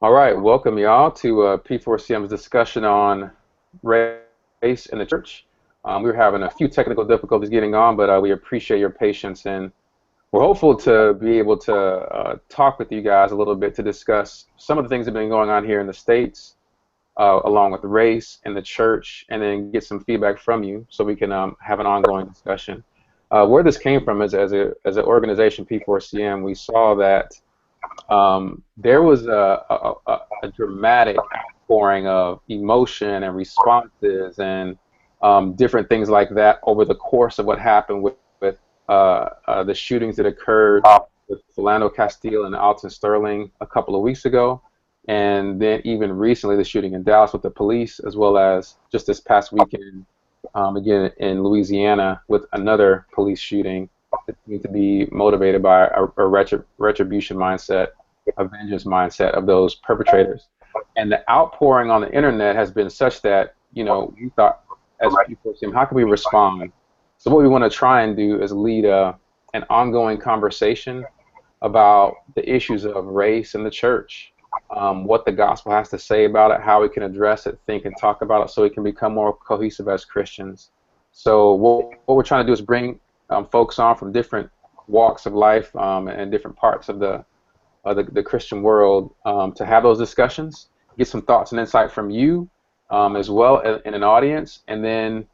All right, welcome y'all to P4CM's discussion on race in the church. We were having a few technical difficulties getting on, but we appreciate your patience, and we're hopeful to be able to talk with you guys a little bit to discuss some of the things that have been going on here in the States, along with race and the church, and then get some feedback from you so we can have an ongoing discussion. Where this came from is as an organization, P4CM, we saw that there was a dramatic outpouring of emotion and responses and different things like that over the course of what happened with the shootings that occurred with Philando Castile and Alton Sterling a couple of weeks ago, and then even recently the shooting in Dallas with the police, as well as just this past weekend again in Louisiana with another police shooting that seemed to be motivated by a retribution mindset, a vengeance mindset of those perpetrators. And the outpouring on the internet has been such that, we thought as people, how can we respond? So what we want to try and do is lead an ongoing conversation about the issues of race in the church, what the gospel has to say about it, how we can address it, think and talk about it so we can become more cohesive as Christians. So what we're trying to do is bring folks on from different walks of life and different parts of the Christian world to have those discussions, get some thoughts and insight from you as well in an audience, and then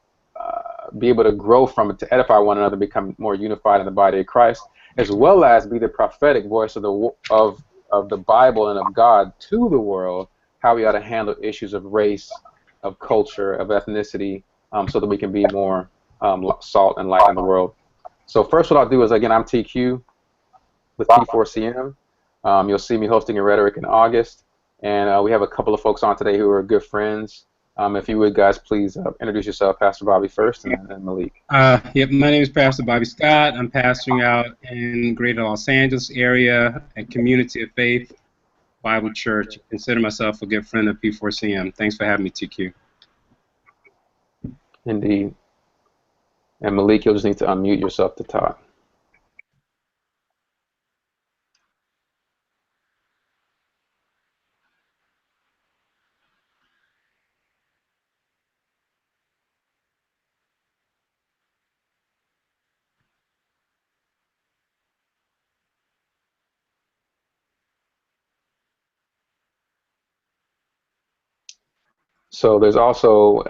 be able to grow from it to edify one another, become more unified in the body of Christ, as well as be the prophetic voice of the Bible and of God to the world, how we ought to handle issues of race, of culture, of ethnicity, so that we can be more salt and light in the world. So first what I'll do is, again, I'm TQ with P4CM. You'll see me hosting a Rhetoric in August, and we have a couple of folks on today who are good friends. If you would, guys, please introduce yourself, Pastor Bobby first, and then Malik. Yep, my name is Pastor Bobby Scott. I'm pastoring out in Greater Los Angeles area at Community of Faith Bible Church. I consider myself a good friend of P4CM. Thanks for having me, TQ. Indeed. And Malik, you'll just need to unmute yourself to talk. So there's also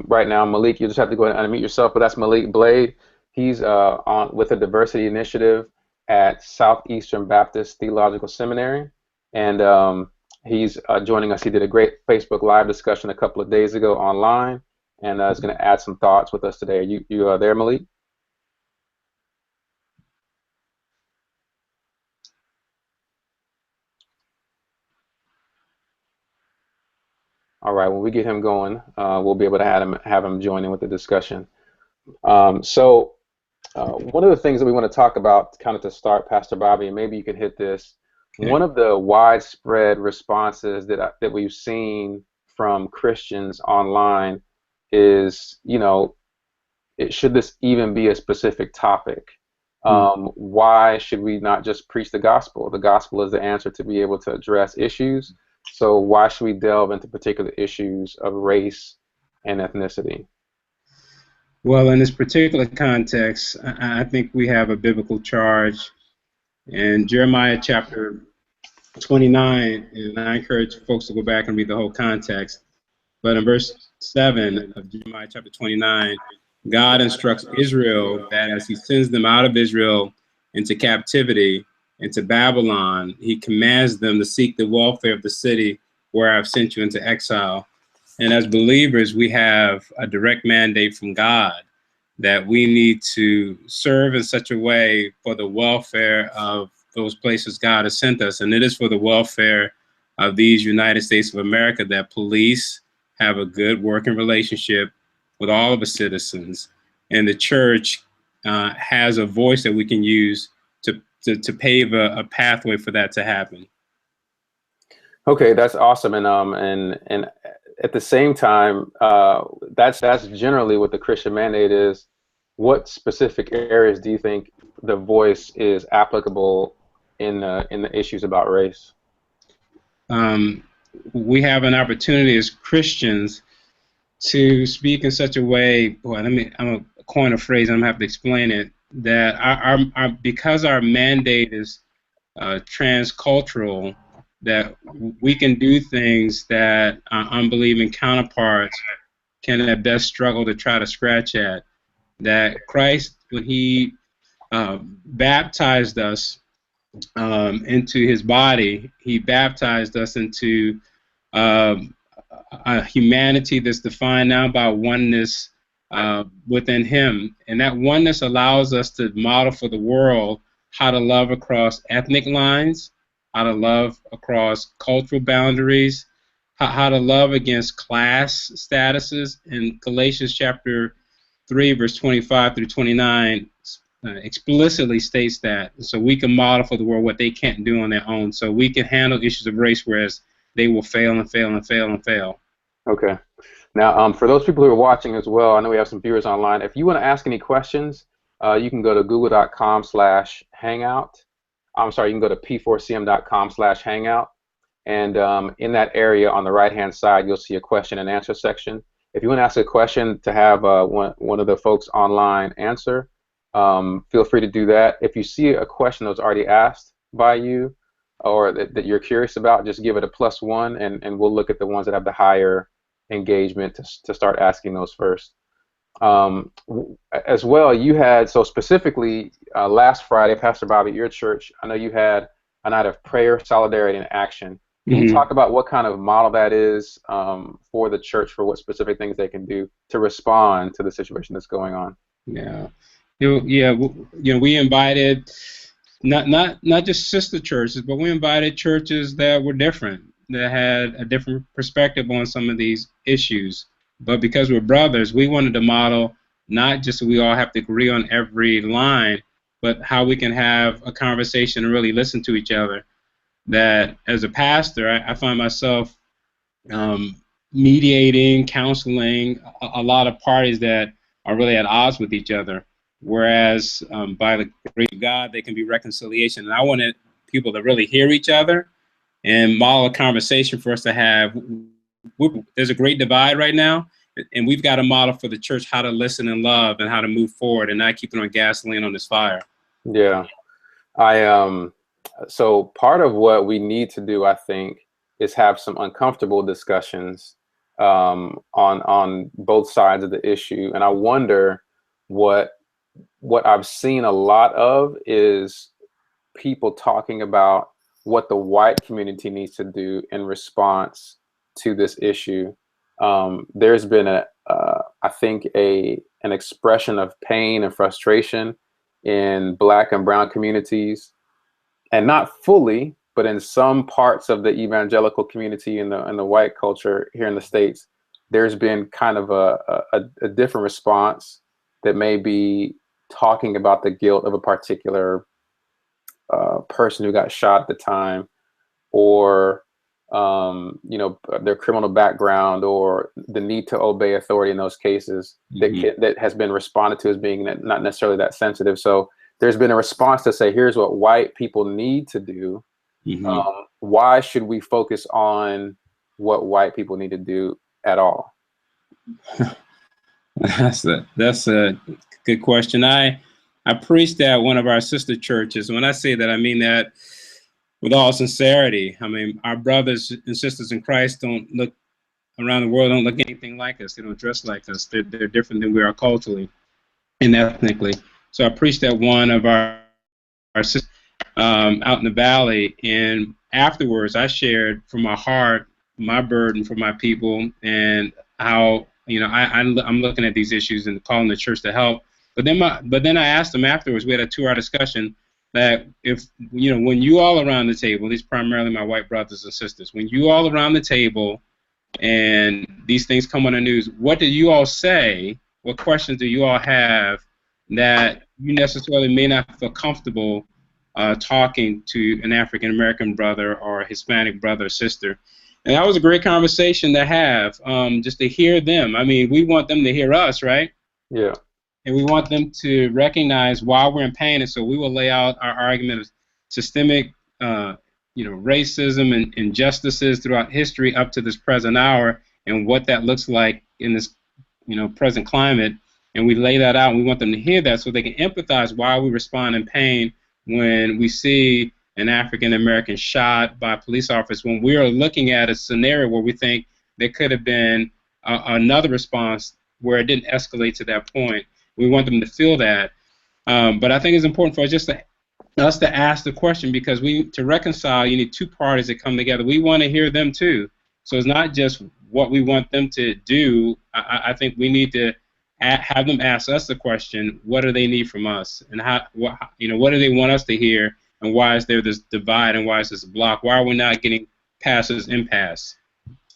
right now, Malik, you just have to go ahead and unmute yourself, but that's Malik Blade. He's on with a diversity initiative at Southeastern Baptist Theological Seminary, and he's joining us. He did a great Facebook Live discussion a couple of days ago online, and is going to add some thoughts with us today. Are you there, Malik? All right, when we get him going, we'll be able to have him join in with the discussion. So one of the things that we want to talk about, kind of to start, Pastor Bobby, and maybe you can hit this. Okay. One of the widespread responses that we've seen from Christians online is, should this even be a specific topic? Why should we not just preach the gospel? The gospel is the answer to be able to address issues. So why should we delve into particular issues of race and ethnicity? Well, in this particular context, I think we have a biblical charge in Jeremiah chapter 29, and I encourage folks to go back and read the whole context. But in verse 7 of Jeremiah chapter 29, God instructs Israel that as he sends them out of Israel into captivity, into Babylon, he commands them to seek the welfare of the city where I've sent you into exile. And as believers, we have a direct mandate from God that we need to serve in such a way for the welfare of those places God has sent us. And it is for the welfare of these United States of America that police have a good working relationship with all of the citizens. And the church has a voice that we can use to pave a pathway for that to happen. Okay, that's awesome, and at the same time, that's generally what the Christian mandate is. What specific areas do you think the voice is applicable in the issues about race? we have an opportunity as Christians to speak in such a way. Boy, I'm gonna coin a phrase. I'm gonna have to explain it. That because our mandate is transcultural, that we can do things that our unbelieving counterparts can at best struggle to try to scratch at. That Christ, when He baptized us into His body, He baptized us into a humanity that's defined now by oneness within Him. And that oneness allows us to model for the world how to love across ethnic lines, how to love across cultural boundaries, how to love against class statuses. In Galatians chapter 3, verse 25 through 29, explicitly states that. So we can model for the world what they can't do on their own. So we can handle issues of race, whereas they will fail and fail and fail and fail. Okay. Now, for those people who are watching as well, I know we have some viewers online. If you want to ask any questions, you can go to google.com/hangout. I'm sorry, you can go to p4cm.com/hangout. And in that area on the right-hand side, you'll see a question and answer section. If you want to ask a question to have one of the folks online answer, feel free to do that. If you see a question that was already asked by you or that you're curious about, just give it a +1, and we'll look at the ones that have the higher engagement to start asking those first. As well, you had, so specifically last Friday, Pastor Bobby, at your church, I know you had a night of prayer, solidarity, and action. Can you talk about what kind of model that is for the church, for what specific things they can do to respond to the situation that's going on? Yeah, we invited not just sister churches, but we invited churches that were different, that had a different perspective on some of these issues. But because we're brothers, we wanted to model not just we all have to agree on every line, but how we can have a conversation and really listen to each other. That as a pastor, I find myself mediating, counseling a lot of parties that are really at odds with each other. Whereas by the grace of God, there can be reconciliation. And I wanted people to really hear each other and model a conversation for us to have. There's a great divide right now, and we've got to model for the church how to listen and love and how to move forward and not keep throwing gasoline on this fire. Yeah. So part of what we need to do, I think, is have some uncomfortable discussions on both sides of the issue. And I wonder what I've seen a lot of is people talking about what the white community needs to do in response to this issue. There's been I think an expression of pain and frustration in Black and brown communities, and not fully, but in some parts of the evangelical community in the white culture here in the States, there's been kind of a different response that may be talking about the guilt of a particular person who got shot at the time, or their criminal background, or the need to obey authority in those cases that has been responded to as being not necessarily that sensitive. So there's been a response to say, here's what white people need to do. Why should we focus on what white people need to do at all? That's a good question. I preached at one of our sister churches. When I say that, I mean that with all sincerity. I mean, our brothers and sisters in Christ don't look around the world, don't look anything like us. They don't dress like us. They're different than we are culturally and ethnically. So I preached at one of our sisters out in the valley, and afterwards I shared from my heart my burden for my people and how I'm looking at these issues and calling the church to help. But then I asked them afterwards. We had a 2-hour discussion that if when you all around the table, these primarily my white brothers and sisters, when you all around the table and these things come on the news, what do you all say? What questions do you all have that you necessarily may not feel comfortable talking to an African American brother or a Hispanic brother or sister? And that was a great conversation to have, just to hear them. I mean, we want them to hear us, right? Yeah. And we want them to recognize why we're in pain, and so we will lay out our argument of systemic, racism and injustices throughout history up to this present hour, and what that looks like in this present climate, and we lay that out, and we want them to hear that so they can empathize why we respond in pain when we see an African American shot by a police officer, when we are looking at a scenario where we think there could have been another response where it didn't escalate to that point. We want them to feel that. But I think it's important for us to ask the question, because to reconcile, you need two parties that come together. We want to hear them too. So it's not just what we want them to do. I think we need to have them ask us the question: what do they need from us, and what do they want us to hear, and why is there this divide, and why is this block? Why are we not getting past this impasse?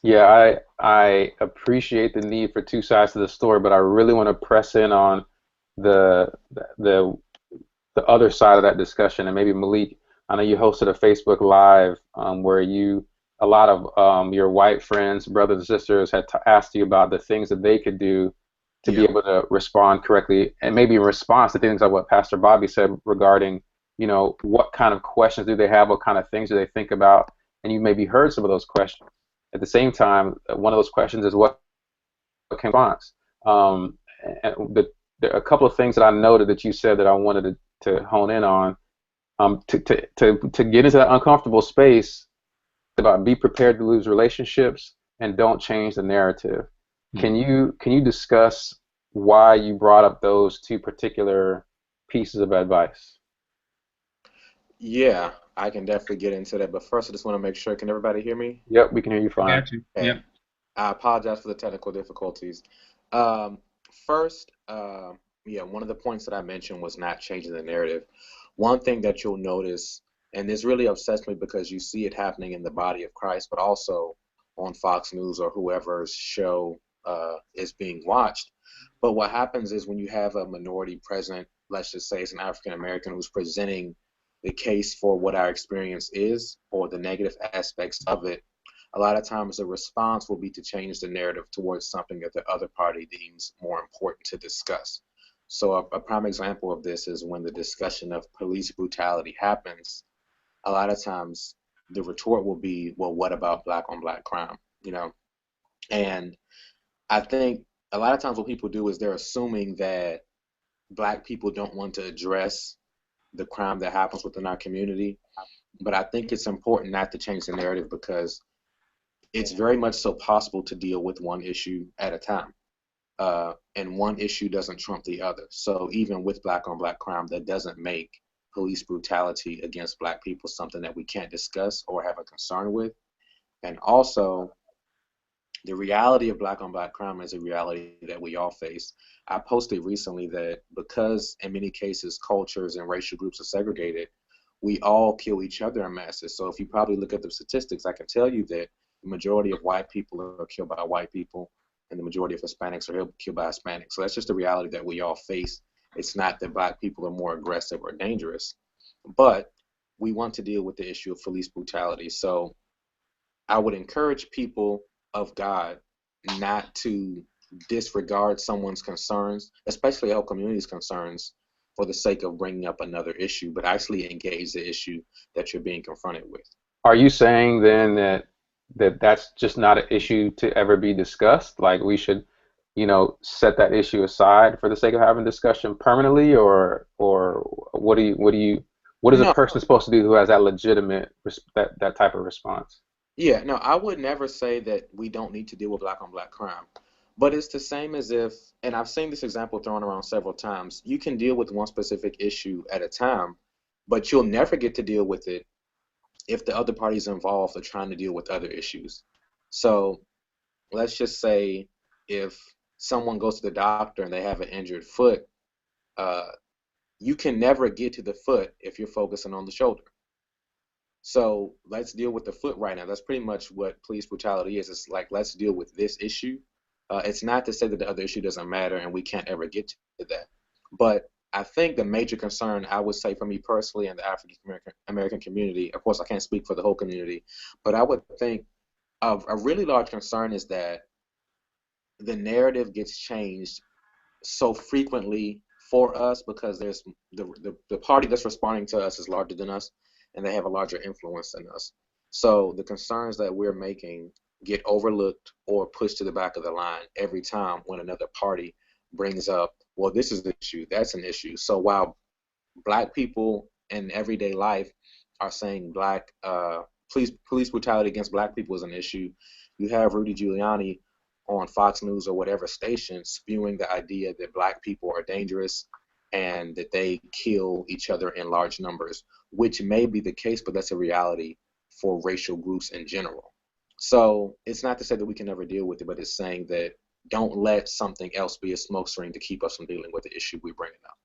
Yeah, I appreciate the need for two sides to the story, but I really want to press in on the the the other side of that discussion. And maybe Malik, I know you hosted a Facebook Live where a lot of your white friends, brothers and sisters, had asked you about the things that they could do to be able to respond correctly, and maybe in response to things like what Pastor Bobby said regarding, what kind of questions do they have, what kind of things do they think about, and you maybe heard some of those questions. At the same time, one of those questions is what can response. And there are a couple of things that I noted that you said that I wanted to hone in on. To get into that uncomfortable space about be prepared to lose relationships and don't change the narrative. Can you discuss why you brought up those two particular pieces of advice? Yeah, I can definitely get into that. But first, I just want to make sure, can everybody hear me? Yep, we can hear you I fine. got you. Okay. Yep. I apologize for the technical difficulties. Um, First, yeah, one of the points that I mentioned was not changing the narrative. One thing that you'll notice, and this really upsets me because you see it happening in the body of Christ, but also on Fox News or whoever's show is being watched. But what happens is when you have a minority present, let's just say it's an African American who's presenting the case for what our experience is or the negative aspects of it, a lot of times the response will be to change the narrative towards something that the other party deems more important to discuss. So a prime example of this is when the discussion of police brutality happens, a lot of times the retort will be, well, what about black on black crime? And I think a lot of times what people do is they're assuming that black people don't want to address the crime that happens within our community. But I think it's important not to change the narrative because it's very much so possible to deal with one issue at a time. And one issue doesn't trump the other. So even with black on black crime, that doesn't make police brutality against black people something that we can't discuss or have a concern with. And also, the reality of black on black crime is a reality that we all face. I posted recently that because in many cases cultures and racial groups are segregated, we all kill each other in masses. So if you probably look at the statistics, I can tell you that the majority of white people are killed by white people, and the majority of Hispanics are killed by Hispanics. So that's just a reality that we all face. It's not that black people are more aggressive or dangerous, but we want to deal with the issue of police brutality. So I would encourage people of God not to disregard someone's concerns, especially our community's concerns, for the sake of bringing up another issue, but actually engage the issue that you're being confronted with. Are you saying then that's just not an issue to ever be discussed? Like we should, set that issue aside for the sake of having discussion permanently, or what is a No, person supposed to do who has that legitimate that type of response? yeah, no, I would never say that we don't need to deal with black on black crime. But it's the same as if, and I've seen this example thrown around several times, you can deal with one specific issue at a time, but you'll never get to deal with it if the other parties involved are trying to deal with other issues. So let's just say if someone goes to the doctor and they have an injured foot, uh, you can never get to the foot if you're focusing on the shoulder. So let's deal with the foot right now. That's pretty much what police brutality is. It's like, let's deal with this issue. It's not to say that the other issue doesn't matter and we can't ever get to that. But I think the major concern, I would say for me personally and the African American community, of course I can't speak for the whole community, but I would think of a really large concern is that the narrative gets changed so frequently for us because there's the party that's responding to us is larger than us. and they have a larger influence than us. So the concerns that we're making get overlooked or pushed to the back of the line every time when another party brings up, well, this is the issue, that's an issue. So while Black people in everyday life are saying police brutality against Black people is an issue, you have Rudy Giuliani on Fox News or whatever station spewing the idea that Black people are dangerous and that they kill each other in large numbers, which may be the case, but that's a reality for racial groups in general. So it's not to say that we can never deal with it, but it's saying that don't let something else be a smokescreen to keep us from dealing with the issue we're bringing up.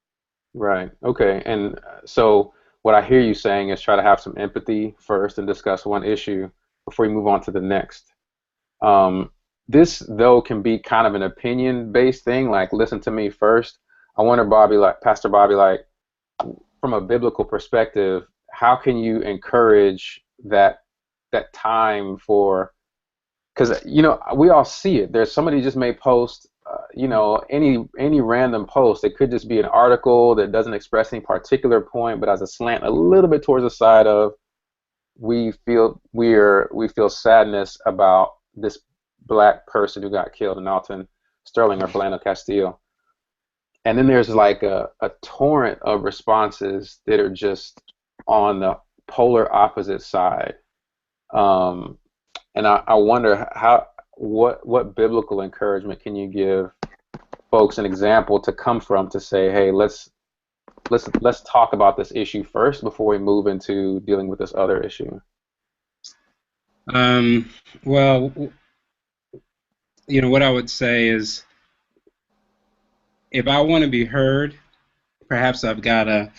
Right. Okay. And so what I hear you saying is try to have some empathy first and discuss one issue before you move on to the next. This, though, can be kind of an opinion-based thing, like listen to me first. I wonder, Bobby, like Pastor Bobby, like from a biblical perspective, how can you encourage that time for, because we all see it. There's somebody just may post any random post. It could just be an article that doesn't express any particular point, but has a slant a little bit towards the side of we feel sadness about this Black person who got killed in Alton Sterling or Philando Castile. And then there's like a torrent of responses that are just on the polar opposite side. And I wonder what biblical encouragement can you give folks an example to come from to say, hey, let's talk about this issue first before we move into dealing with this other issue. Well, what I would say is, if I want to be heard, perhaps I've got to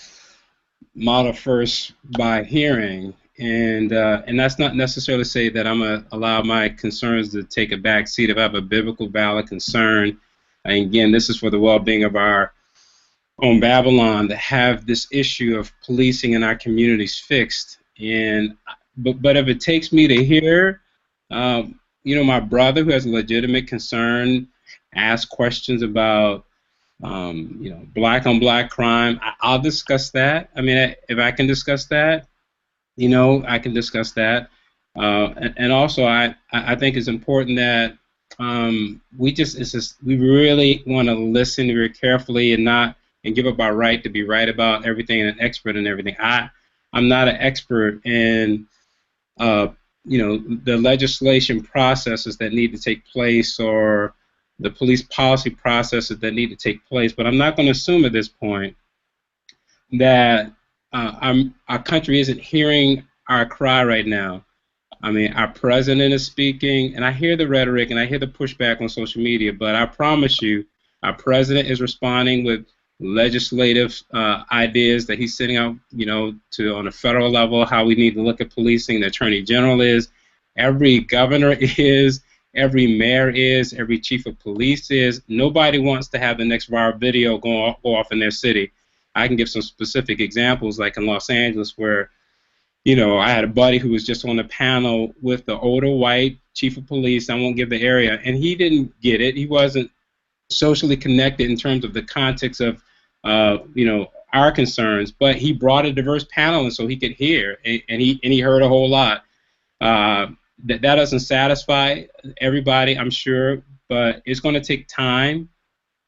model first by hearing, and that's not necessarily to say that I'm going to allow my concerns to take a back seat. If I have a biblical valid concern, and again, this is for the well-being of our own Babylon, to have this issue of policing in our communities fixed. But if it takes me to hear, my brother who has a legitimate concern, ask questions about Black on Black crime, I'll discuss that. I mean, if I can discuss that, I can discuss that. And also, I think it's important that we really want to listen very carefully and give up our right to be right about everything and an expert in everything. I'm not an expert in the legislation processes that need to take place or the police policy processes that need to take place, but I'm not going to assume at this point that our country isn't hearing our cry right now. I mean, our president is speaking, and I hear the rhetoric and I hear the pushback on social media, but I promise you, our president is responding with legislative ideas that he's sending out, on a federal level, how we need to look at policing. The Attorney General is, every governor is, every mayor is, every chief of police is. Nobody wants to have the next viral video go off in their city. I can give some specific examples, like in Los Angeles, where I had a buddy who was just on a panel with the older white chief of police. I won't give the area, and he didn't get it. He wasn't socially connected in terms of the context of our concerns, but he brought a diverse panel, and so he could hear, and he heard a whole lot. That doesn't satisfy everybody, I'm sure, but it's going to take time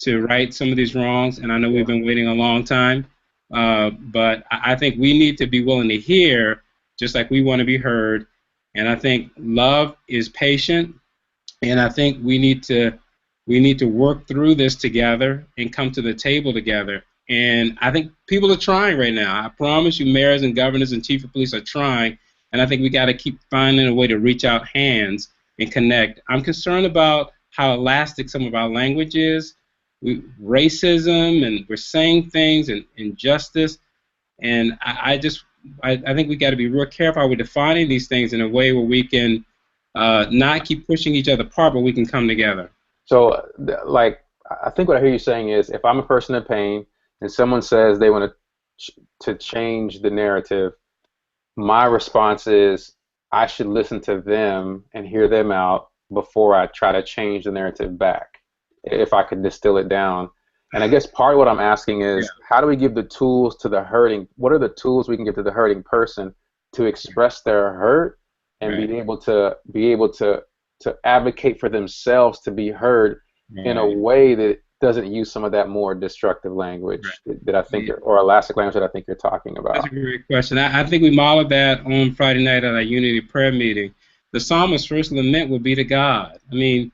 to right some of these wrongs, and I know we've been waiting a long time, but I think we need to be willing to hear just like we want to be heard, and I think love is patient, and I think we need to work through this together and come to the table together. And I think people are trying right now. I promise you, mayors and governors and chief of police are trying, and I think we got to keep finding a way to reach out hands and connect. I'm concerned about how elastic some of our language is, racism, and we're saying things, and injustice, and I think we got to be real careful how we're defining these things in a way where we can not keep pushing each other apart, but we can come together. So, I think what I hear you saying is, if I'm a person in pain and someone says they want to change the narrative, my response is I should listen to them and hear them out before I try to change the narrative back, if I could distill it down. And I guess part of what I'm asking is, how do we give the tools to the hurting? What are the tools we can give to the hurting person to express their hurt and Right. be able to advocate for themselves to be heard in a Right. way that doesn't use some of that more destructive language that I think Yeah, or elastic language that I think you're talking that's a about. great question. I think we modeled that on Friday night at our Unity prayer meeting. The psalmist's first lament would be to God. I mean,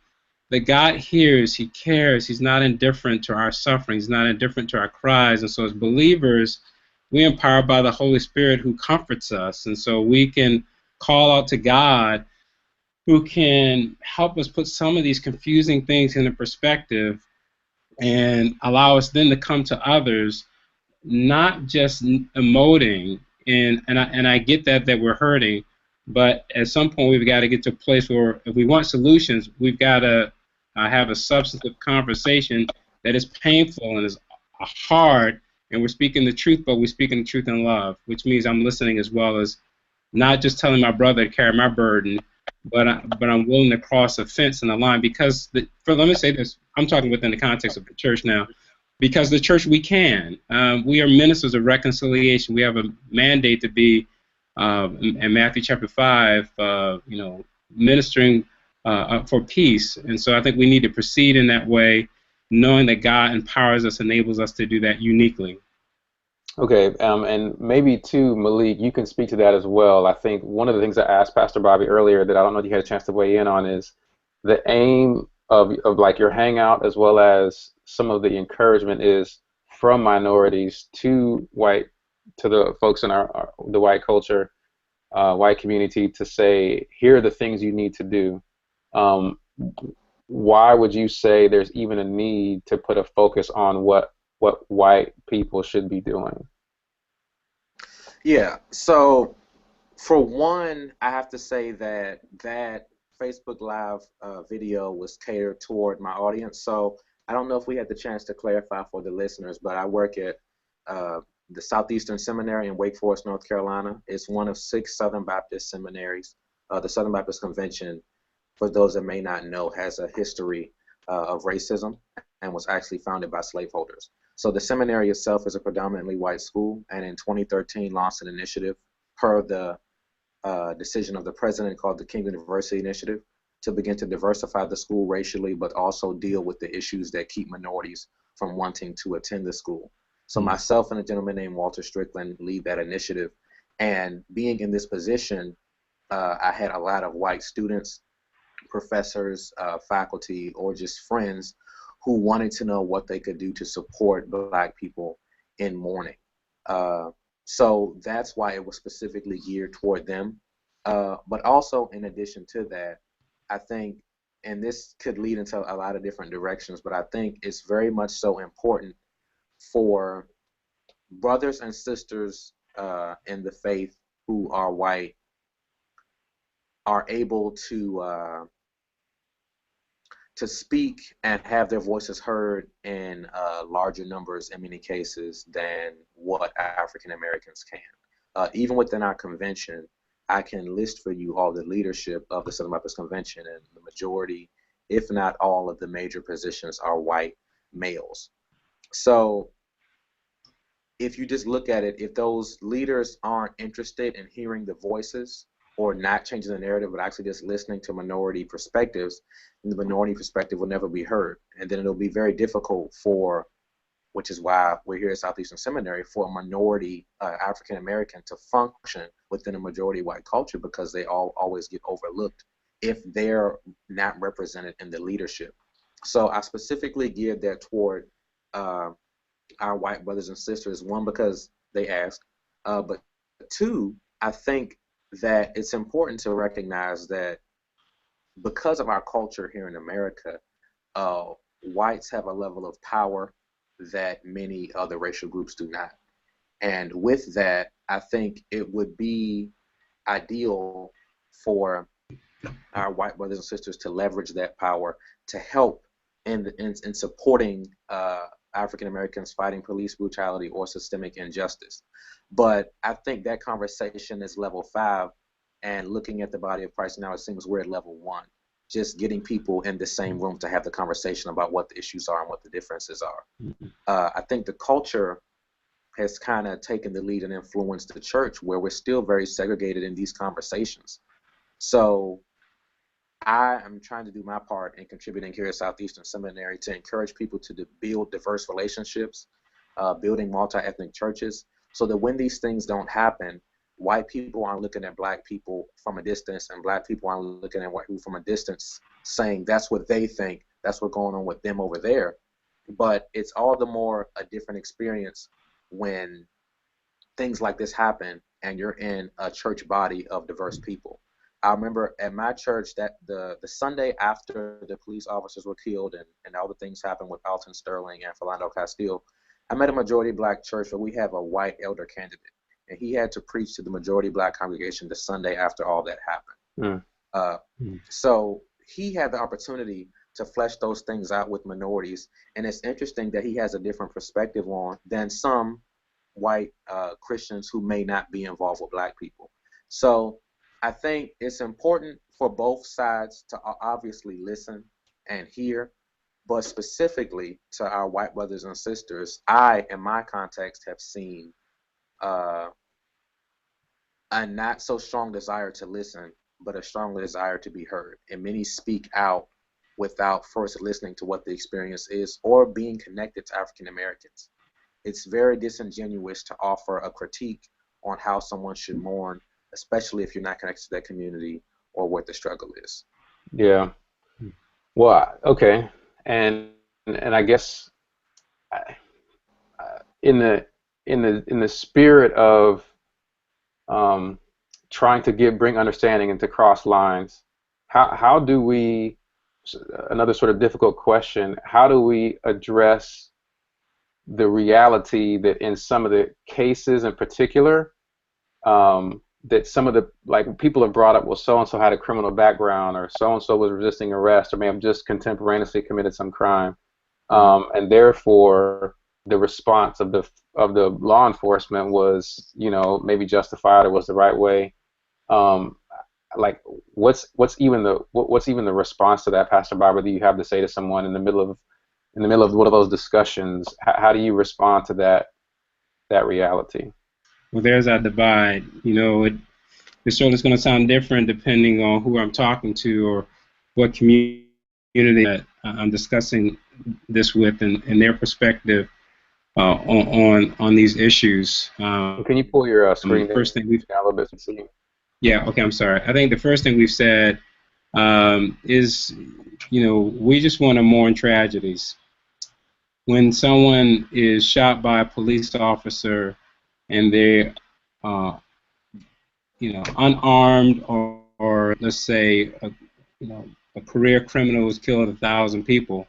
that God hears, He cares, He's not indifferent to our suffering, He's not indifferent to our cries. And so, as believers, we're empowered by the Holy Spirit who comforts us. And so, we can call out to God who can help us put some of these confusing things into perspective and allow us then to come to others not just emoting, and I get that we're hurting, but at some point we've got to get to a place where if we want solutions, we've got to have a substantive conversation that is painful and is hard, and we're speaking the truth, but we're speaking the truth in love, which means I'm listening as well as not just telling my brother to carry my burden, but I'm willing to cross a fence and a line because let me say this, I'm talking within the context of the church now, because the church we can. We are ministers of reconciliation. We have a mandate to be, in Matthew chapter 5, ministering for peace. And so I think we need to proceed in that way, knowing that God empowers us, enables us to do that uniquely. Okay, and maybe too, Malik, you can speak to that as well. I think one of the things I asked Pastor Bobby earlier that I don't know if you had a chance to weigh in on is the aim of like your hangout as well as some of the encouragement is from minorities to the folks in the white culture, white community to say, here are the things you need to do. Um, why would you say there's even a need to put a focus on what white people should be doing? Yeah. So for one, I have to say that that Facebook Live video was catered toward my audience. So I don't know if we had the chance to clarify for the listeners, but I work at uh, the Southeastern Seminary in Wake Forest, North Carolina. It's one of 6 Southern Baptist seminaries. The Southern Baptist Convention, for those that may not know, has a history of racism and was actually founded by slaveholders. So the seminary itself is a predominantly white school, and in 2013 launched an initiative per the decision of the president called the Kingdom Diversity Initiative to begin to diversify the school racially, but also deal with the issues that keep minorities from wanting to attend the school. So myself and a gentleman named Walter Strickland lead that initiative. And being in this position, I had a lot of white students, professors, faculty, or just friends who wanted to know what they could do to support Black people in mourning. Uh, so that's why it was specifically geared toward them. But also, in addition to that, I think, and this could lead into a lot of different directions, but I think it's very much so important for brothers and sisters in the faith who are white are able to speak and have their voices heard in larger numbers in many cases than what African Americans can. Even within our convention, I can list for you all the leadership of the Southern Baptist Convention, and the majority, if not all, of the major positions are white males. So if you just look at it, if those leaders aren't interested in hearing the voices or not changing the narrative, but actually just listening to minority perspectives, then the minority perspective will never be heard. And then it'll be very difficult for, which is why we're here at Southeastern Seminary, for a minority African American to function within a majority white culture, because they all always get overlooked if they're not represented in the leadership. So I specifically geared that toward our white brothers and sisters. One, because they asked, but two, I think that it's important to recognize that because of our culture here in America, uh, whites have a level of power that many other racial groups do not. And with that, I think it would be ideal for our white brothers and sisters to leverage that power to help in supporting African Americans fighting police brutality or systemic injustice. But I think that conversation is level 5, and looking at the body of Christ now, it seems we're at level 1, just getting people in the same room to have the conversation about what the issues are and what the differences are. I think the culture has kind of taken the lead and influenced the church, where we're still very segregated in these conversations. So I am trying to do my part in contributing here at Southeastern Seminary to encourage people to build diverse relationships, building multi-ethnic churches, so that when these things don't happen, white people aren't looking at black people from a distance, and black people aren't looking at white people from a distance saying that's what they think, that's what's going on with them over there. But it's all the more a different experience when things like this happen and you're in a church body of diverse people. I remember at my church that the Sunday after the police officers were killed and all the things happened with Alton Sterling and Philando Castile, I met a majority black church where we have a white elder candidate, and he had to preach to the majority black congregation the Sunday after all that happened. So he had the opportunity to flesh those things out with minorities, and it's interesting that he has a different perspective on than some white Christians who may not be involved with black people. So I think it's important for both sides to obviously listen and hear, but specifically to our white brothers and sisters, I, in my context, have seen a not so strong desire to listen, but a strong desire to be heard. And many speak out without first listening to what the experience is or being connected to African Americans. It's very disingenuous to offer a critique on how someone should mourn, especially if you're not connected to that community or what the struggle is. Yeah. Well, okay. And I guess in the spirit of trying to bring understanding and to cross lines, how do we, another sort of difficult question, how do we address the reality that in some of the cases in particular, that some of the, like, people have brought up, well, so-and-so had a criminal background, or so-and-so was resisting arrest, or may have just contemporaneously committed some crime, and therefore the response of the law enforcement was, you know, maybe justified or was the right way. Like, what's even the response to that, Pastor Barbara, that you have to say to someone in the middle of one of those discussions? How do you respond to that reality? Well, there's our divide. You know, it certainly is going to sound different depending on who I'm talking to or what community that I'm discussing this with and their perspective on these issues. Can you pull your screen first thing we've down a little bit to see? Yeah. Okay. I'm sorry. I think the first thing we've said is, you know, we just want to mourn tragedies. When someone is shot by a police officer and they're, you know, unarmed, or let's say, a career criminal who's killed 1,000 people,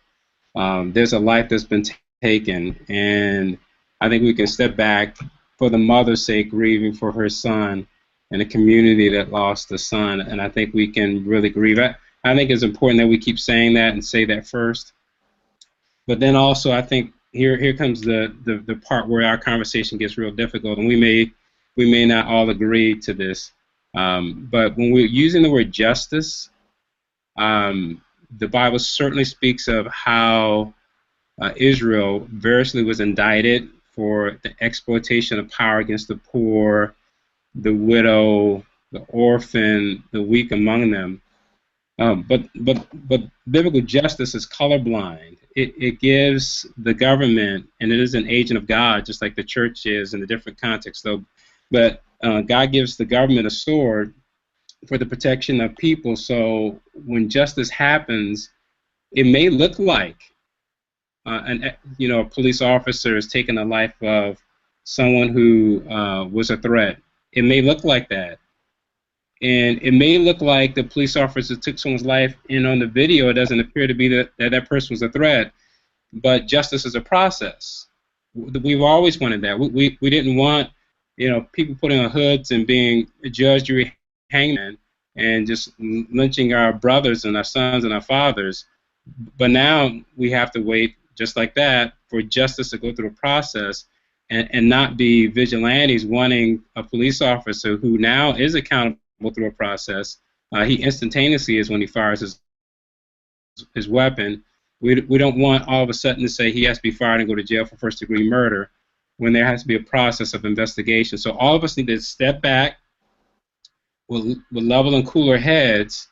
there's a life that's been taken, and I think we can step back for the mother's sake, grieving for her son, and a community that lost a son, and I think we can really grieve. I think it's important that we keep saying that and say that first. But then also, I think here comes the part where our conversation gets real difficult, and we may not all agree to this. But when we're using the word justice, the Bible certainly speaks of how Israel variously was indicted for the exploitation of power against the poor, the widow, the orphan, the weak among them. But biblical justice is colorblind. It gives the government, and it is an agent of God, just like the church is in a different context, though. But God gives the government a sword for the protection of people. So when justice happens, it may look like a police officer is taking the life of someone who was a threat. It may look like that. And it may look like the police officer took someone's life, and on the video it doesn't appear to be that person was a threat, but justice is a process. We've always wanted that. We didn't want, people putting on hoods and being judge, jury, hangman, and just lynching our brothers and our sons and our fathers. But now we have to wait, just like that, for justice to go through the process and not be vigilantes wanting a police officer who now is accountable through a process. He instantaneously is when he fires his weapon. We don't want all of a sudden to say he has to be fired and go to jail for first-degree murder. when there has to be a process of investigation. So all of us need to step back with level and cooler heads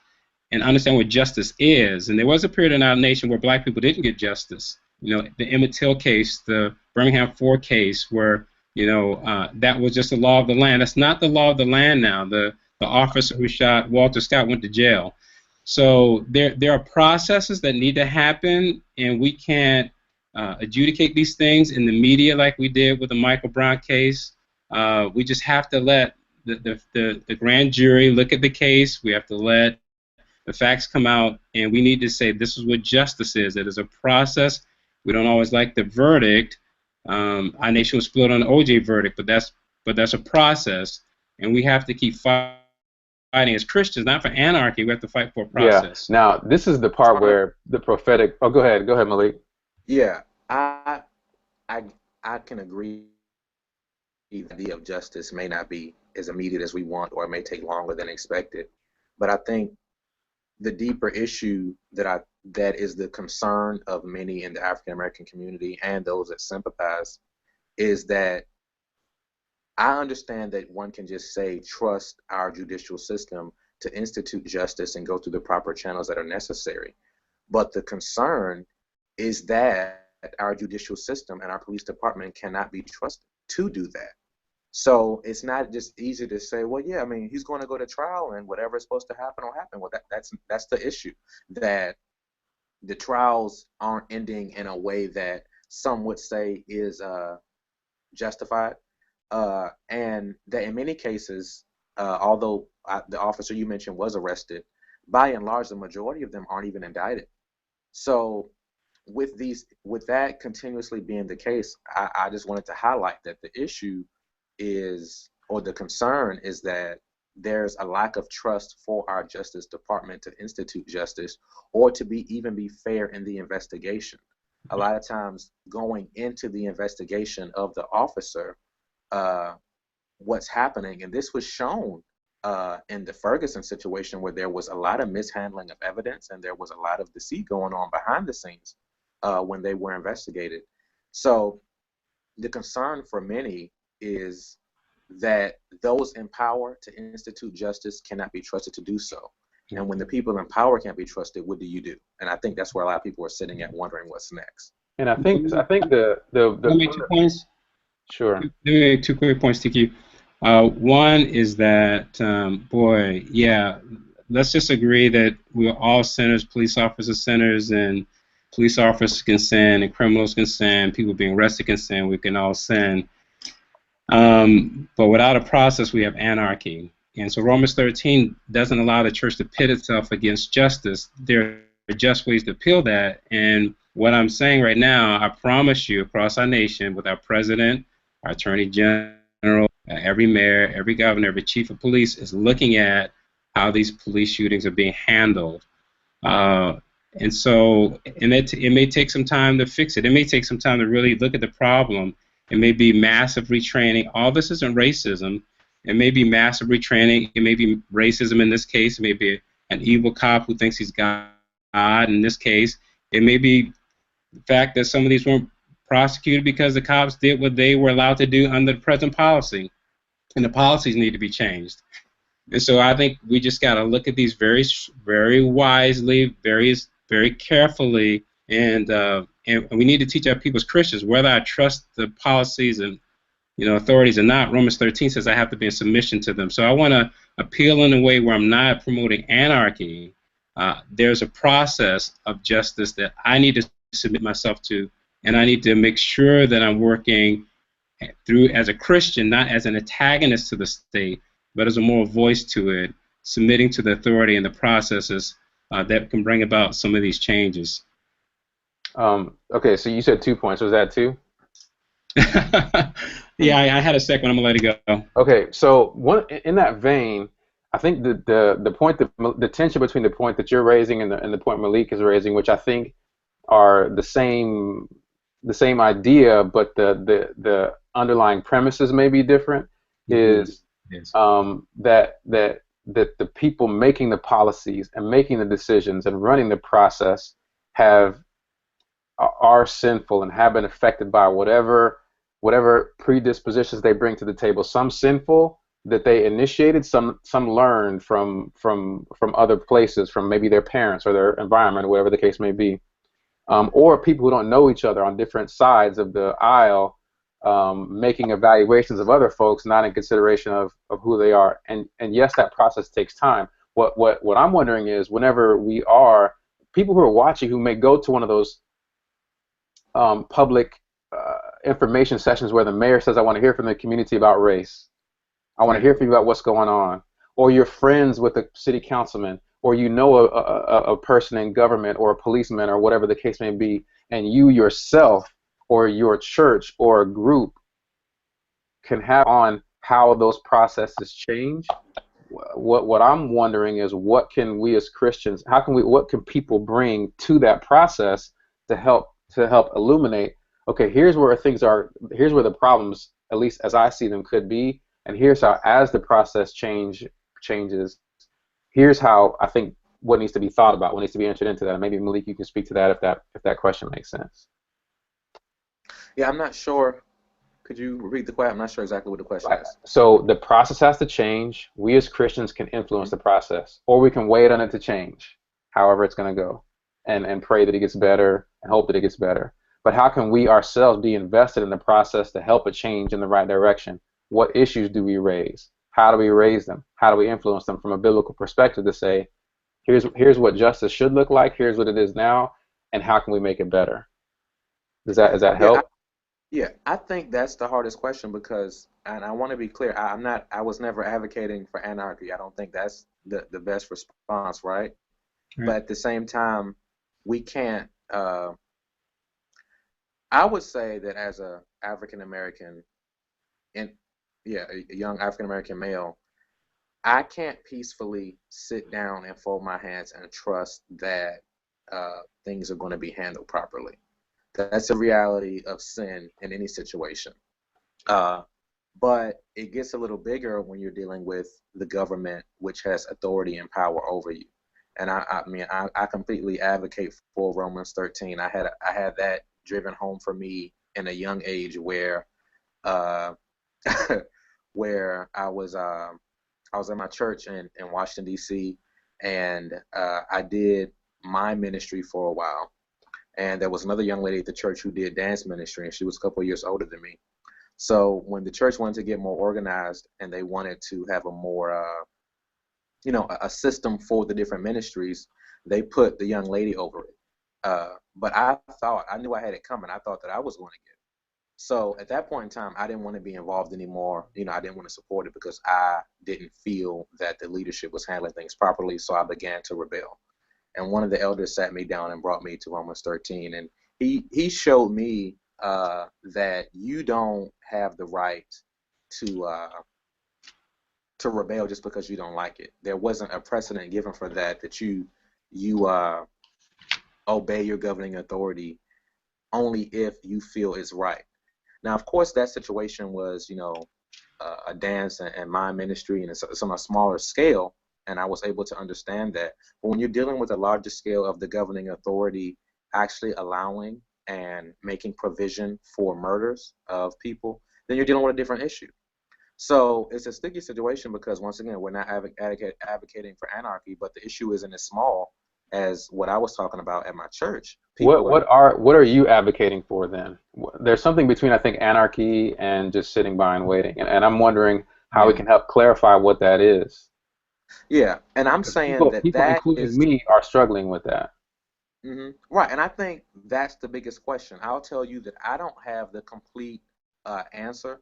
and understand what justice is. And there was a period in our nation where black people didn't get justice. You know, the Emmett Till case, the Birmingham 4 case, where, you know, that was just the law of the land. That's not the law of the land now. The officer who shot Walter Scott went to jail. So there are processes that need to happen, and we can't adjudicate these things in the media like we did with the Michael Brown case. We just have to let the grand jury look at the case. We have to let the facts come out, and we need to say this is what justice is. It is a process. We don't always like the verdict. Our nation was split on the OJ verdict, but that's a process, and we have to keep fighting as Christians, not for anarchy. We have to fight for a process. Yeah. Now, this is the part where the prophetic. Oh, go ahead, Malik. Yeah, I can agree. The idea of justice may not be as immediate as we want, or it may take longer than expected. But I think the deeper issue that is the concern of many in the African American community and those that sympathize is that I understand that one can just say trust our judicial system to institute justice and go through the proper channels that are necessary. But the concern is that our judicial system and our police department cannot be trusted to do that. So it's not just easy to say, well, yeah, I mean, he's going to go to trial and whatever is supposed to happen will happen. Well, that's the issue, that the trials aren't ending in a way that some would say is justified, and that in many cases, although the officer you mentioned was arrested, by and large, the majority of them aren't even indicted. So with that continuously being the case, I just wanted to highlight that the issue is, or the concern is, that there's a lack of trust for our Justice Department to institute justice or to even be fair in the investigation. A lot of times going into the investigation of the officer, what's happening, and this was shown in the Ferguson situation, where there was a lot of mishandling of evidence and there was a lot of deceit going on behind the scenes when they were investigated. So the concern for many is that those in power to institute justice cannot be trusted to do so. And when the people in power can't be trusted, what do you do? And I think that's where a lot of people are sitting at, wondering what's next. And I think the Let me make 2 points. Sure. Let me make 2 quick points, TQ. One is that, let's just agree that we're all sinners, police officers sinners, and police officers can sin, and criminals can sin, people being arrested can sin, we can all sin. But without a process, we have anarchy. And so Romans 13 doesn't allow the church to pit itself against justice. There are just ways to appeal that. And what I'm saying right now, I promise you, across our nation, with our president, our attorney general, every mayor, every governor, every chief of police is looking at how these police shootings are being handled. And so it may take some time to fix it. It may take some time to really look at the problem. It may be massive retraining. All this isn't racism. It may be massive retraining. It may be racism in this case. It may be an evil cop who thinks he's God in this case. It may be the fact that some of these weren't prosecuted because the cops did what they were allowed to do under the present policy. And the policies need to be changed. And so I think we just got to look at these very, very wisely, very carefully, and we need to teach our people as Christians whether I trust the policies and authorities or not. Romans 13 says I have to be in submission to them. So I want to appeal in a way where I'm not promoting anarchy. There's a process of justice that I need to submit myself to, and I need to make sure that I'm working through as a Christian, not as an antagonist to the state, but as a moral voice to it, submitting to the authority and the processes that can bring about some of these changes. Okay, so you said 2 points. Was that 2? Yeah, I had a second. I'm gonna let it go. Okay, so in that vein, I think the point, the tension between the point that you're raising and the point Malik is raising, which I think are the same idea, but the underlying premises may be different, is that the people making the policies and making the decisions and running the process are sinful and have been affected by whatever whatever predispositions they bring to the table, some sinful that they initiated, some learned from other places, from maybe their parents or their environment, or whatever the case may be, or people who don't know each other on different sides of the aisle, making evaluations of other folks, not in consideration of who they are. And yes, that process takes time. What I'm wondering is, whenever we are people who are watching, who may go to one of those public information sessions where the mayor says, I want to hear from the community about race. I want to hear from you about what's going on. Or you're friends with a city councilman, or you know a person in government, or a policeman, or whatever the case may be, and you yourself or your church or a group can have on how those processes change. What I'm wondering is, what can we as Christians, what can people bring to that process to help illuminate, okay, here's where things are, here's where the problems, at least as I see them, could be, and here's how, as the process changes, here's how I think what needs to be thought about, what needs to be entered into that. And maybe Malik, you can speak to that if that question makes sense. Yeah, I'm not sure. Could you repeat the question? I'm not sure exactly what the question is. So the process has to change. We as Christians can influence the process, or we can wait on it to change, however it's going to go, and pray that it gets better and hope that it gets better. But how can we ourselves be invested in the process to help it change in the right direction? What issues do we raise? How do we raise them? How do we influence them from a biblical perspective to say, here's what justice should look like, here's what it is now, and how can we make it better? Does that help? Yeah, I think that's the hardest question because, and I want to be clear, I was never advocating for anarchy. I don't think that's the best response, right? But at the same time, we can't, I would say that as a African American, a young African American male, I can't peacefully sit down and fold my hands and trust that things are going to be handled properly. That's a reality of sin in any situation. But it gets a little bigger when you're dealing with the government, which has authority and power over you. And I completely advocate for Romans 13. I had that driven home for me in a young age where where I was in my church in Washington, D.C., and I did my ministry for a while. And there was another young lady at the church who did dance ministry, and she was a couple of years older than me. So when the church wanted to get more organized and they wanted to have a more, a system for the different ministries, they put the young lady over it. But I knew I had it coming. I thought that I was going to get it. So at that point in time, I didn't want to be involved anymore. I didn't want to support it because I didn't feel that the leadership was handling things properly. So I began to rebel. And one of the elders sat me down and brought me to Romans 13. And he showed me that you don't have the right to rebel just because you don't like it. There wasn't a precedent given for that you obey your governing authority only if you feel it's right. Now, of course, that situation was, a dance and mime ministry, and it's on a smaller scale. And I was able to understand that. But when you're dealing with a larger scale of the governing authority actually allowing and making provision for murders of people, then you're dealing with a different issue. So it's a sticky situation because, once again, we're not advocating for anarchy, but the issue isn't as small as what I was talking about at my church. What are you advocating for then? There's something between, I think, anarchy and just sitting by and waiting. And I'm wondering how we can help clarify what that is. Yeah, and I'm saying people including me, are struggling with that. Right, and I think that's the biggest question. I'll tell you that I don't have the complete answer,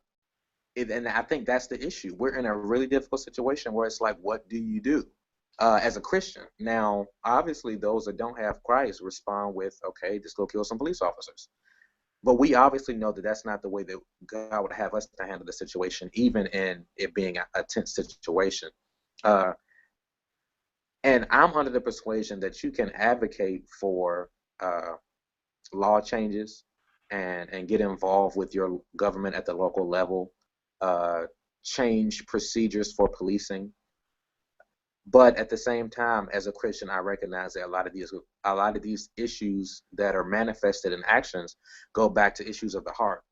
and I think that's the issue. We're in a really difficult situation where it's like, what do you do as a Christian? Now, obviously, those that don't have Christ respond with, okay, just go kill some police officers. But we obviously know that that's not the way that God would have us to handle the situation, even in it being a tense situation. And I'm under the persuasion that you can advocate for law changes and get involved with your government at the local level, change procedures for policing. But at the same time, as a Christian, I recognize that a lot of these issues that are manifested in actions go back to issues of the heart.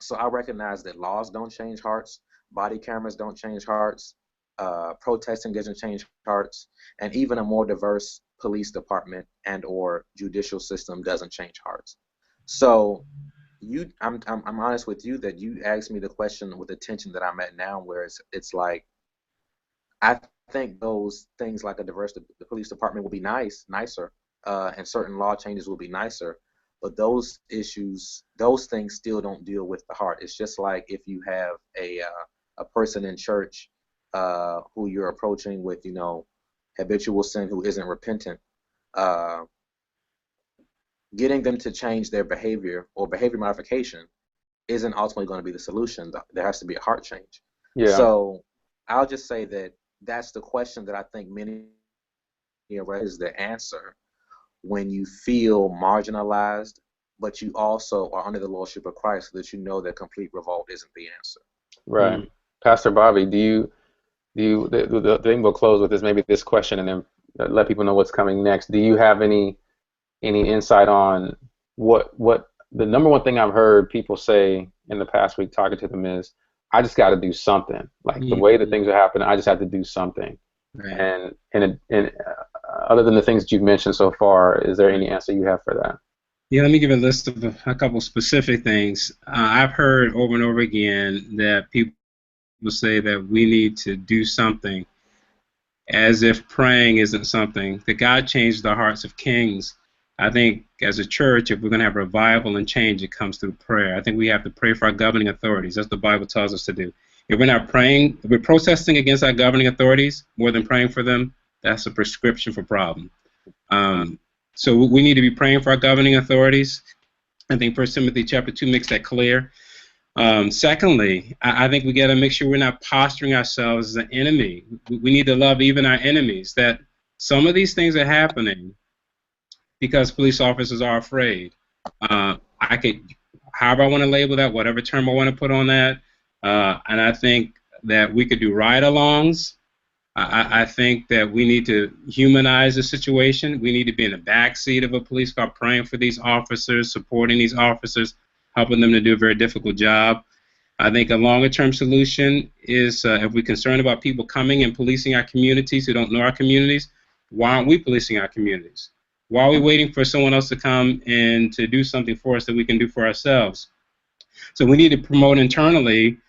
So I recognize that laws don't change hearts, body cameras don't change hearts, protesting doesn't change hearts, and even a more diverse police department and or judicial system doesn't change hearts. So I'm honest with you that you asked me the question with the tension that I'm at now, where it's like I think those things like a diverse the police department will be nicer, and certain law changes will be nicer. But those issues, those things still don't deal with the heart. It's just like if you have a person in church who you're approaching with, habitual sin who isn't repentant, uh, getting them to change their behavior or behavior modification isn't ultimately going to be the solution. There has to be a heart change. Yeah. So I'll just say that that's the question that I think many is the answer when you feel marginalized, but you also are under the lordship of Christ, so that you know that complete revolt isn't the answer. Right. Pastor Bobby, the thing we'll close with is maybe this question and then let people know what's coming next. Do you have any insight on what the number one thing I've heard people say in the past week talking to them is, I just got to do something. Like the way that things are happening, I just have to do something. Right. And other than the things that you've mentioned so far, is there any answer you have for that? Yeah, let me give a list of a couple specific things. I've heard over and over again that people say that we need to do something, as if praying isn't something. That God changed the hearts of kings. I think as a church, if we're going to have revival and change, it comes through prayer. I think we have to pray for our governing authorities. That's what the Bible tells us to do. If we're not praying, if we're protesting against our governing authorities more than praying for them, that's a prescription for problem. So we need to be praying for our governing authorities. I think 1 Timothy chapter 2 makes that clear. Secondly, I think we got to make sure we're not posturing ourselves as an enemy. We need to love even our enemies. That some of these things are happening because police officers are afraid. I could, however I want to label that, whatever term I want to put on that, and I think that we could do ride-alongs. I think that we need to humanize the situation. We need to be in the backseat of a police car praying for these officers, supporting these officers, helping them to do a very difficult job. I think a longer-term solution is if we're concerned about people coming and policing our communities who don't know our communities, why aren't we policing our communities? Why are we waiting for someone else to come and to do something for us that we can do for ourselves? So we need to promote internally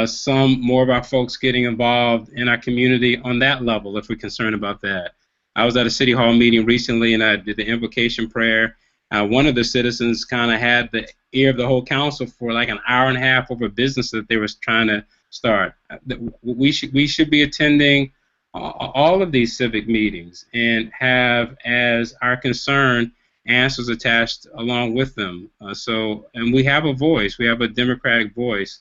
some more of our folks getting involved in our community on that level if we're concerned about that. I was at a City Hall meeting recently and I did the invocation prayer. One of the citizens kind of had the ear of the whole council for like an hour and a half over business that they were trying to start. We should be attending all of these civic meetings and have as our concern answers attached along with them. And we have a voice. We have a democratic voice.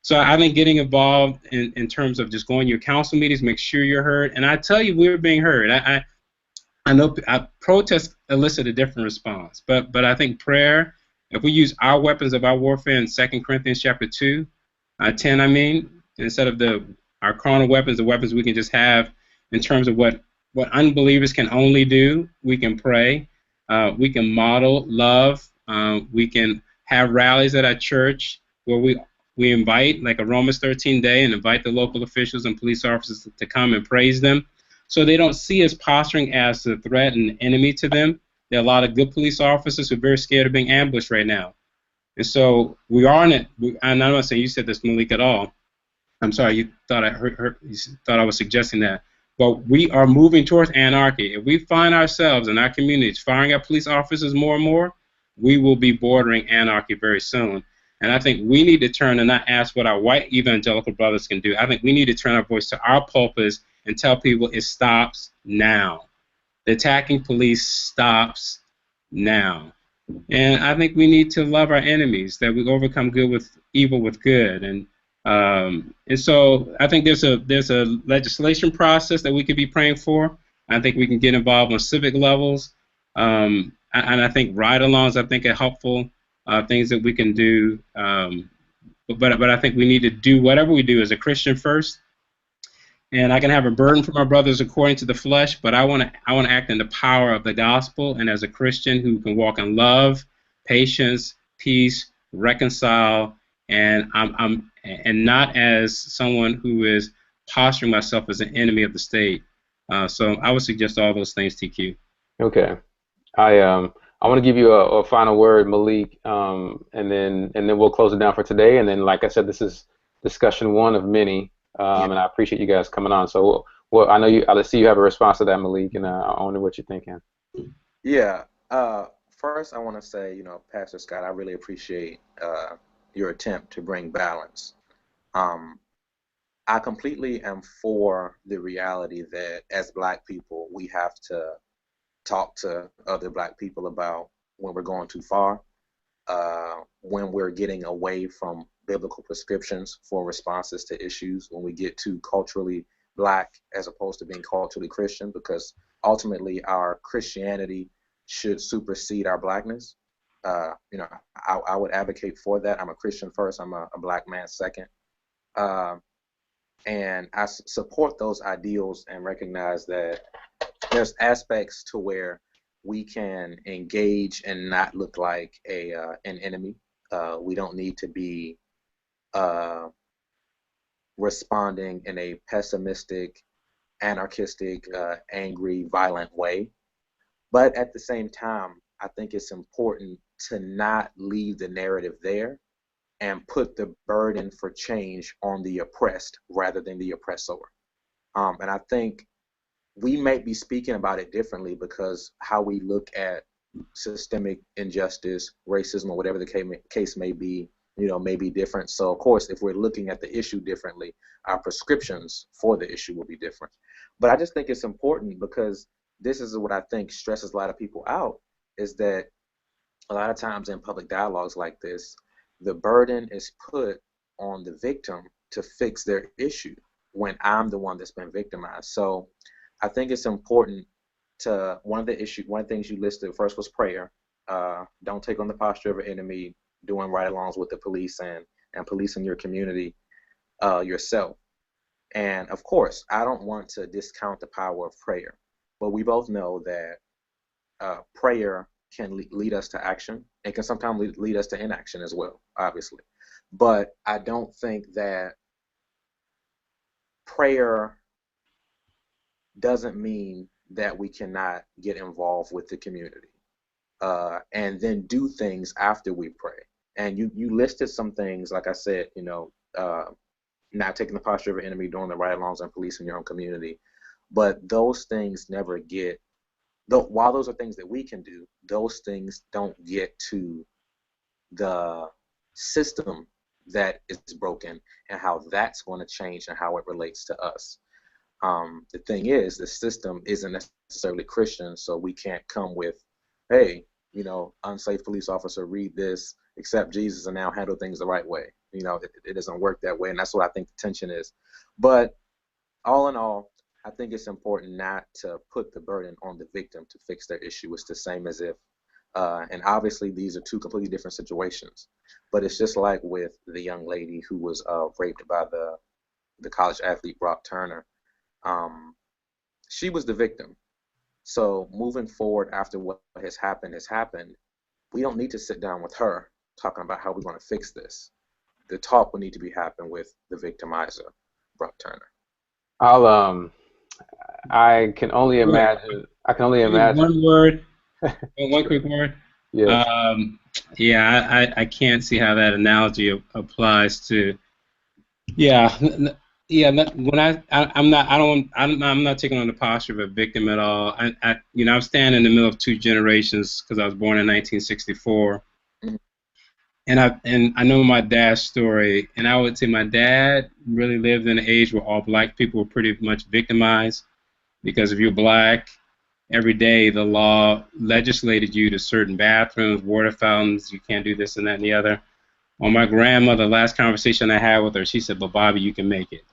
So I think getting involved in terms of just going to your council meetings, make sure you're heard. And I tell you, we're being heard. I know protests elicit a different response, but I think prayer, if we use our weapons of our warfare in 2 Corinthians chapter 2, 10, instead of our carnal weapons, the weapons we can just have in terms of what unbelievers can only do, we can pray, we can model love, we can have rallies at our church where we invite, like a Romans 13 day, and invite the local officials and police officers to come and praise them. So they don't see us posturing as a threat and enemy to them. There are a lot of good police officers who are very scared of being ambushed right now. And so we are in it. And I'm not saying you said this, Malik, at all. I'm sorry, you thought you thought I was suggesting that. But we are moving towards anarchy. If we find ourselves in our communities firing at police officers more and more, we will be bordering anarchy very soon. And I think we need to turn and not ask what our white evangelical brothers can do. I think we need to turn our voice to our pulpits and tell people it stops now. The attacking police stops now. And I think we need to love our enemies, that we overcome good with evil with good. And so I think there's a legislation process that we could be praying for. I think we can get involved on civic levels. And I think ride-alongs, I think, are helpful things that we can do. But I think we need to do whatever we do as a Christian first. And I can have a burden for my brothers according to the flesh, but I want to act in the power of the gospel, and as a Christian who can walk in love, patience, peace, reconcile, and and not as someone who is posturing myself as an enemy of the state. So I would suggest all those things, TQ. Okay. I want to give you a final word, Malik, and then we'll close it down for today. And then, like I said, this is discussion one of many, Yeah. and I appreciate you guys coming on. So, well, I know you. I see you have a response to that, Malik, and I wonder what you're thinking. Yeah. First, I want to say, Pastor Scott, I really appreciate your attempt to bring balance. Um, I completely am for the reality that as Black people, we have to talk to other Black people about when we're going too far, when we're getting away from biblical prescriptions for responses to issues, when we get too culturally Black as opposed to being culturally Christian, because ultimately our Christianity should supersede our Blackness. I would advocate for that. I'm a Christian first. I'm a Black man second. Uh, and I support those ideals and recognize that there's aspects to where we can engage and not look like an enemy. We don't need to be uh, responding in a pessimistic, anarchistic, angry, violent way. But at the same time, I think it's important to not leave the narrative there and put the burden for change on the oppressed rather than the oppressor. And I think we might be speaking about it differently because how we look at systemic injustice, racism, or whatever the case may be, may be different. So, of course, if we're looking at the issue differently, our prescriptions for the issue will be different. But I just think it's important because this is what I think stresses a lot of people out, is that a lot of times in public dialogues like this, the burden is put on the victim to fix their issue when I'm the one that's been victimized. So I think it's important to, one of the things you listed first was prayer. Don't take on the posture of an enemy, doing ride-alongs with the police and policing your community yourself. And of course, I don't want to discount the power of prayer, but we both know that prayer can lead us to action. It can sometimes lead us to inaction as well, obviously. But I don't think that prayer doesn't mean that we cannot get involved with the community and then do things after we pray. And you listed some things, like I said, not taking the posture of an enemy, doing the ride-alongs and policing your own community. But those things never get, while those are things that we can do, those things don't get to the system that is broken and how that's going to change and how it relates to us. The thing is, the system isn't necessarily Christian, so we can't come with, hey, unsafe police officer, read this, accept Jesus, and now handle things the right way. It doesn't work that way, and that's what I think the tension is. But all in all, I think it's important not to put the burden on the victim to fix their issue. It's the same as if, and obviously these are two completely different situations, but it's just like with the young lady who was raped by the college athlete Brock Turner. She was the victim. So moving forward after what has happened, we don't need to sit down with her talking about how we're going to fix this. The talk will need to be happening with the victimizer, Brock Turner. I can only imagine. One word, one quick word. Yes. I can't see how that analogy applies to. Yeah, When I'm not taking on the posture of a victim at all. I'm standing in the middle of two generations because I was born in 1964, and I know my dad's story, and I would say my dad really lived in an age where all Black people were pretty much victimized because if you're Black, every day the law legislated you to certain bathrooms, water fountains, you can't do this and that and the other. On my grandmother, last conversation I had with her, she said, "But Bobby, you can make it."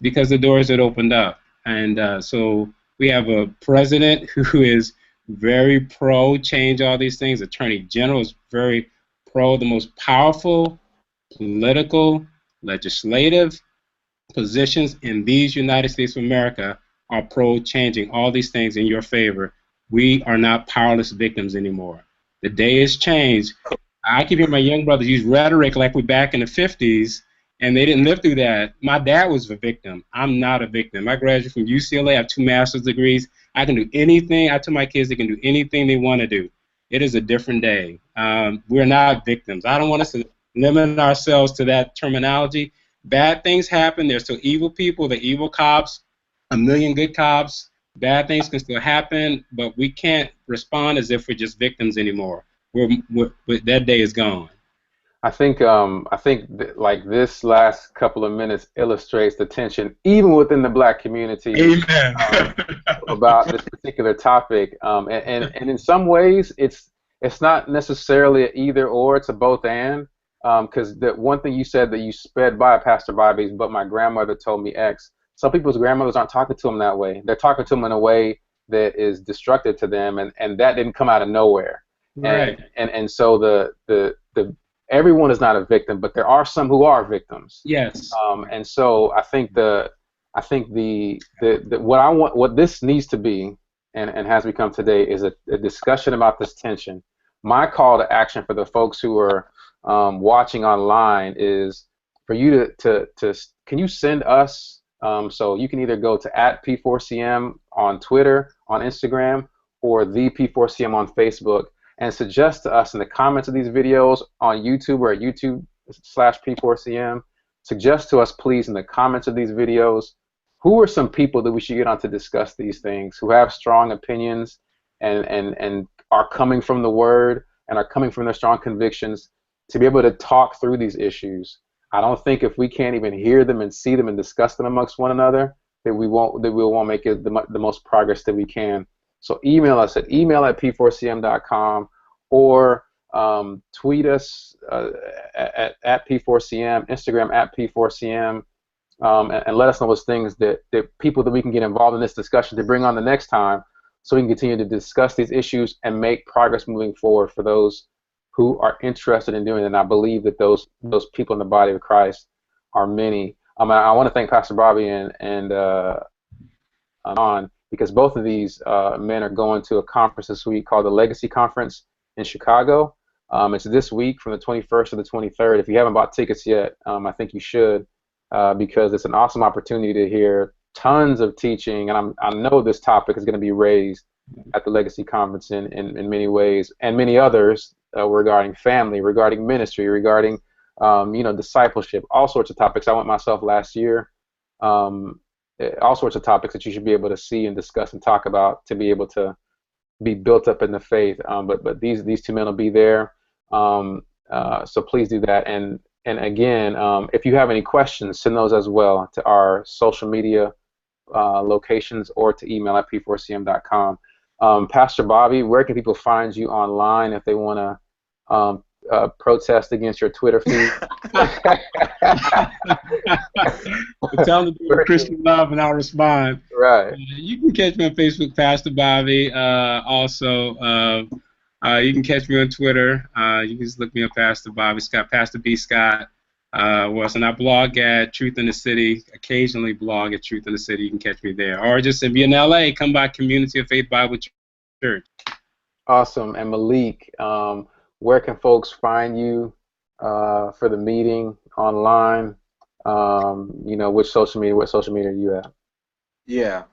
Because the doors had opened up. And so we have a president who is very pro change all these things. Attorney General is very pro. The most powerful political, legislative positions in these United States of America are pro changing all these things in your favor. We are not powerless victims anymore. The day has changed. I keep hearing my young brothers use rhetoric like we're back in the 50s, and they didn't live through that. My dad was a victim. I'm not a victim. I graduated from UCLA. I have 2 master's degrees. I can do anything. I tell my kids they can do anything they want to do. It is a different day. We're not victims. I don't want us to limit ourselves to that terminology. Bad things happen. There's still evil people, the evil cops, a million good cops. Bad things can still happen, but we can't respond as if we're just victims anymore. That day is gone. I think like this last couple of minutes illustrates the tension even within the black community. Amen. About this particular topic, and in some ways it's not necessarily an either or, it's a both and, because the one thing you said that you sped by, Pastor Bobby, but my grandmother told me X. Some people's grandmothers aren't talking to them that way. They're talking to them in a way that is destructive to them, and that didn't come out of nowhere. Right. And so the everyone is not a victim, but there are some who are victims. Yes. And so I think what this needs to be and has become today is a discussion about this tension. My call to action for the folks who are watching online is for you to can you send us, so you can either go to @P4CM on Twitter, on Instagram, or the P4CM on Facebook, and suggest to us in the comments of these videos on YouTube or at YouTube/P4CM. Suggest to us, please, in the comments of these videos, who are some people that we should get on to discuss these things, who have strong opinions and are coming from the Word and are coming from their strong convictions to be able to talk through these issues. I don't think if we can't even hear them and see them and discuss them amongst one another, that we won't make it the most progress that we can. So email us at email@p4cm.com, or tweet us at P4CM, Instagram @P4CM, and let us know those things that people that we can get involved in this discussion to bring on the next time, so we can continue to discuss these issues and make progress moving forward for those who are interested in doing it. And I believe that those people in the body of Christ are many. I want to thank Pastor Bobby and on, because both of these men are going to a conference this week called the Legacy Conference in Chicago. It's this week from the 21st to the 23rd. If you haven't bought tickets yet, I think you should, because it's an awesome opportunity to hear tons of teaching, and I know this topic is going to be raised at the Legacy Conference in many ways, and many others regarding family, regarding ministry, regarding discipleship, all sorts of topics. I went myself last year. All sorts of topics that you should be able to see and discuss and talk about to be able to be built up in the faith. But these 2 men will be there. So please do that. And again, if you have any questions, send those as well to our social media locations or to email at p4cm.com. Pastor Bobby, where can people find you online if they want to protest against your Twitter feed? Tell them to do Christian love, and I'll respond. Right. You can catch me on Facebook, Pastor Bobby. Also, you can catch me on Twitter. You can just look me up, Pastor Bobby Scott, Pastor B Scott. And I blog at Truth in the City. Occasionally blog at Truth in the City. You can catch me there, or just if you're in LA, come by Community of Faith Bible Church. Awesome. And Malik, where can folks find you for the meeting online? What social media are you at? Yeah,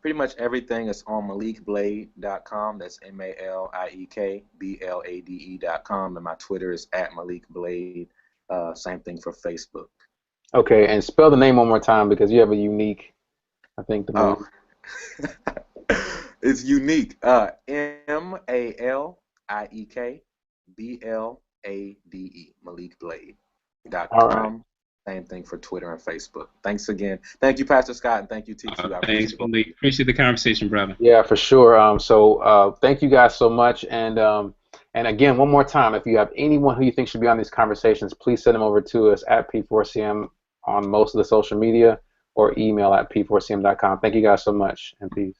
pretty much everything is on malikblade.com. That's MalikBlade.com, and my Twitter is @MalikBlade. Same thing for Facebook. Okay, and spell the name one more time, because you have a unique, I think, the name. It's unique. MalikBlade. MalikBlade.com. All right. Same thing for Twitter and Facebook. Thanks again. Thank you, Pastor Scott, and thank you, T2. Thanks, Malik. Appreciate the conversation, brother. Yeah, for sure. So thank you guys so much. And again, one more time, if you have anyone who you think should be on these conversations, please send them over to us at P4CM on most of the social media, or email at P4CM.com. Thank you guys so much, and peace.